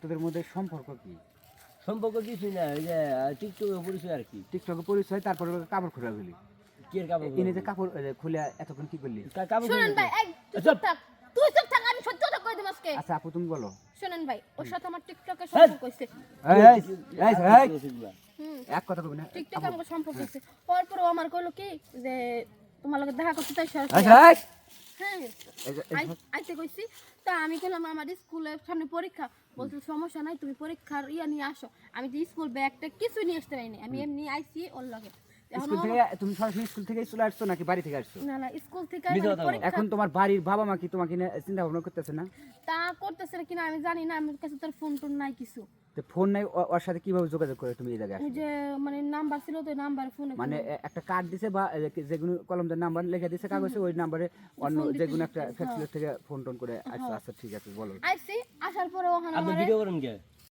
তোদের মধ্যে সম্পর্ক কি? সম্পর্ক কিছুই না, ওই যে টিকটকের পরিচয় আর কি। টিকটকে পরিচয়, তারপরে কাপড় খুলে গেলি। কি এর কাপড়? এনে যে কাপড় খুলে এতক্ষণ কি করলি? কাপড় শুনেন খুলে ভাই, এই তুই চুপ থাক, তুই চুপ থাক, আমি সত্যি কথা কই দিম আজকে। আচ্ছা আপু তুমি বলো। শুনেন ভাই, ওর সাথে আমার টিকটকে সম্পর্ক হইছে। এক কথা কবি না। টিকটকে আমার সম্পর্ক হইছে। পরে ও আমার কইলো কি যে তোমার লগে দেখা করতে চাই সরাসরি। হ্যাঁ, আইতে কইছি। তা আমি কইলাম আমার স্কুলের সামনে পরীক্ষা, বলছিল সমস্যা নাই তুমি পরীক্ষার নিয়ে আসো। আমি তো স্কুল ব্যাগটা কিছু নিয়ে আসতে পারিনি, আমি এমনি আইছি ওর লগে। স্কুল থেকে তুমি সরাসরি স্কুল থেকে চলে আসছো নাকি বাড়ি থেকে আসছো? না না, স্কুল থেকে পরীক্ষা। এখন তোমার বাড়ির বাবা মা কি তোমাকে নিয়ে চিন্তা ভাবনা করতেছে না? তা করতেছে কিনা আমি জানি না, আমার কাছে তোর ফোন টোন নাই কিছু। তো ফোন নাই, ওর সাথে কিভাবে যোগাযোগ করে তুমি এই জায়গায় ওই আসলে? যে মানে নাম্বার ছিল তো, নাম্বার ফোনে মানে একটা কার্ড দিছে বা যেগুলো কলমদের নাম্বার লিখে দিছে কাগজে, ওই নাম্বারে অন্য যেগুলো একটা ফ্যাক্সিলেট থেকে ফোন টোন করে আসছে। আচ্ছা ঠিক আছে বলো। আইছি, আসার পরে ওখানে আপনি আমারে ভিডিও করেন কে?